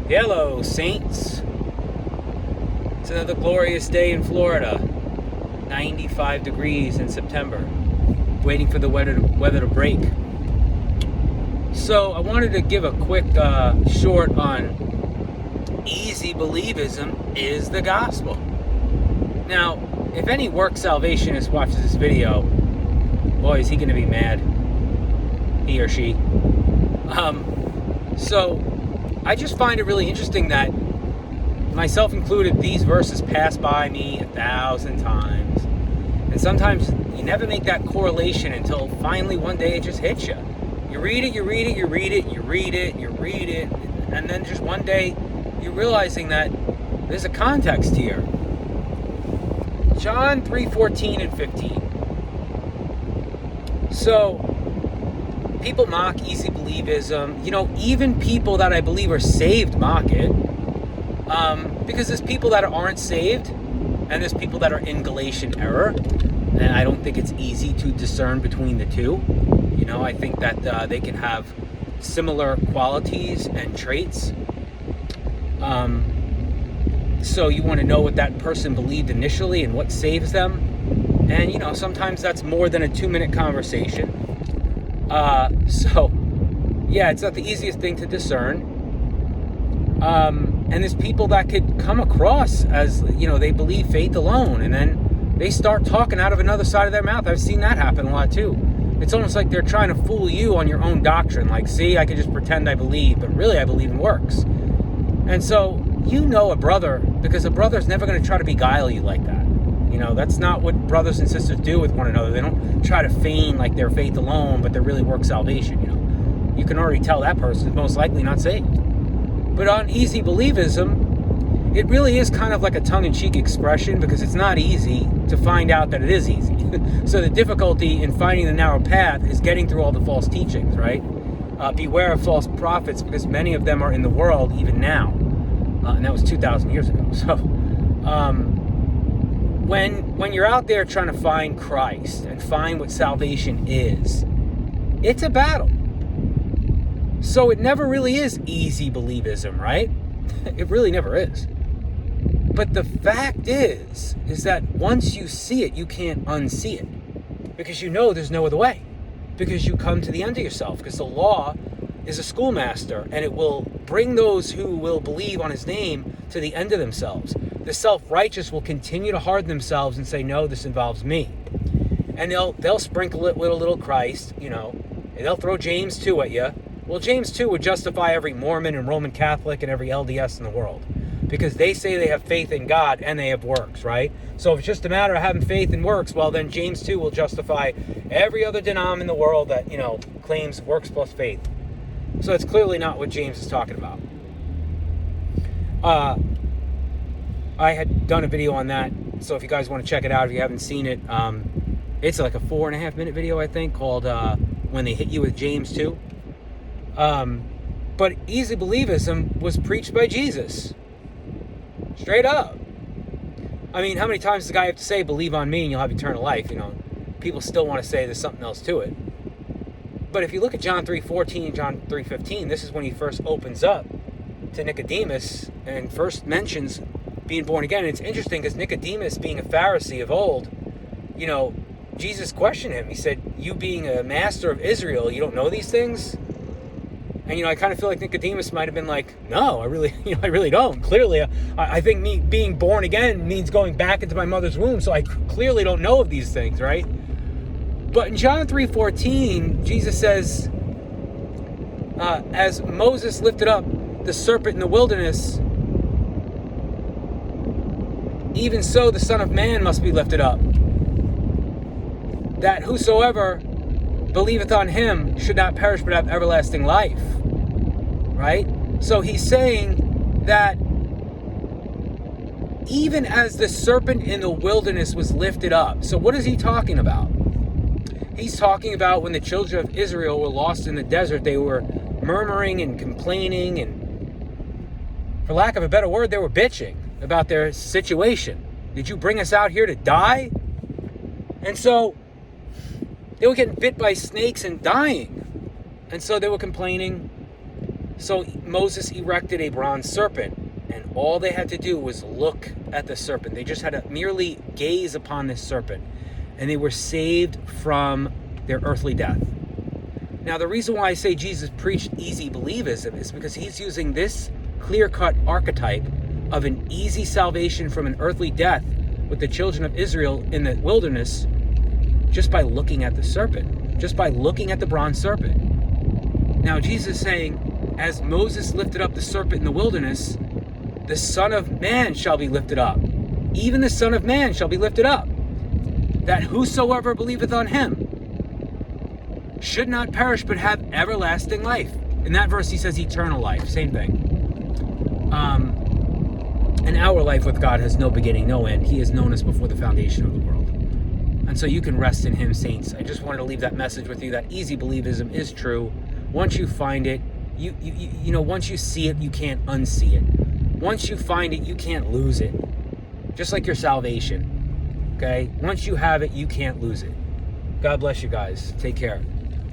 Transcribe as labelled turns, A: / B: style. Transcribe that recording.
A: Hello, Saints. It's another glorious day in Florida. 95 degrees in September. Waiting for the weather to break. So I wanted to give a quick short on easy believism is the gospel. Now, if any work salvationist watches this video, boy, is he going to be mad. He or she. So I just find it really interesting that, myself included, these verses pass by me 1,000 times. And sometimes you never make that correlation until finally one day it just hits you. You read it, and then just one day you're realizing that there's a context here. John 3:14 and 15. So, people mock easy believism. Even people that I believe are saved mock it. Because there's people that aren't saved, and there's people that are in Galatian error. And I don't think it's easy to discern between the two. I think that they can have similar qualities and traits. So you want to know what that person believed initially and what saves them. And, sometimes that's more than a 2-minute conversation. It's not the easiest thing to discern. And there's people that could come across as, they believe faith alone, and then they start talking out of another side of their mouth. I've seen that happen a lot too. It's almost like they're trying to fool you on your own doctrine. Like, see, I can just pretend I believe, but really I believe in works. And so, a brother, because a brother's never going to try to beguile you like that. That's not what brothers and sisters do with one another. They don't try to feign like they're faith alone, but they're really work salvation. You can already tell that person is most likely not saved. But on easy believism, it really is kind of like a tongue-in-cheek expression, because it's not easy to find out that it is easy. So the difficulty in finding the narrow path is getting through all the false teachings, right? Beware of false prophets, because many of them are in the world even now. And that was 2,000 years ago. So when you're out there trying to find Christ and find what salvation is, it's a battle. So it never really is easy believism, right? It really never is. But the fact is that once you see it, you can't unsee it. Because there's no other way. Because you come to the end of yourself. Because the law is a schoolmaster, and it will bring those who will believe on his name to the end of themselves. The self-righteous will continue to harden themselves and say, no, this involves me. And they'll sprinkle it with a little Christ, and they'll throw James 2 at you. Well, James 2 would justify every Mormon and Roman Catholic and every LDS in the world, because they say they have faith in God and they have works, right? So if it's just a matter of having faith and works, well, then James 2 will justify every other denom in the world that, claims works plus faith. So it's clearly not what James is talking about. I had done a video on that, so if you guys want to check it out, if you haven't seen it, it's like a 4.5-minute video, I think, called When They Hit You with James 2. But easy believism was preached by Jesus. Straight up. I mean, how many times does the guy have to say, believe on me and you'll have eternal life? People still want to say there's something else to it. But if you look at John 3:14 and John 3:15, this is when he first opens up to Nicodemus and first mentions being born again. And it's interesting because Nicodemus, being a Pharisee of old, Jesus questioned him. He said, you being a master of Israel, you don't know these things? And, I kind of feel like Nicodemus might have been like, no, I really don't. Clearly, I think me being born again means going back into my mother's womb, so I clearly don't know of these things, right? But in John 3:14, Jesus says, as Moses lifted up the serpent in the wilderness, even so the Son of Man must be lifted up, that whosoever believeth on him should not perish but have everlasting life. Right? So he's saying that even as the serpent in the wilderness was lifted up. So what is he talking about? He's talking about when the children of Israel were lost in the desert, they were murmuring and complaining, and for lack of a better word, they were bitching about their situation. Did you bring us out here to die? And so they were getting bit by snakes and dying. And so they were complaining. So Moses erected a bronze serpent, and all they had to do was look at the serpent. They just had to merely gaze upon this serpent, and they were saved from their earthly death. Now, the reason why I say Jesus preached easy believism is because he's using this clear-cut archetype of an easy salvation from an earthly death with the children of Israel in the wilderness just by looking at the serpent, just by looking at the bronze serpent. Now, Jesus is saying, as Moses lifted up the serpent in the wilderness, the Son of Man shall be lifted up. Even the Son of Man shall be lifted up, that whosoever believeth on him should not perish but have everlasting life. In that verse, he says eternal life. Same thing. And our life with God has no beginning, no end. He has known us before the foundation of the world. And so you can rest in him, saints. I just wanted to leave that message with you, that easy believism is true. Once you find it, you know, once you see it, you can't unsee it. Once you find it, you can't lose it. Just like your salvation. Okay? Once you have it, you can't lose it. God bless you guys. Take care.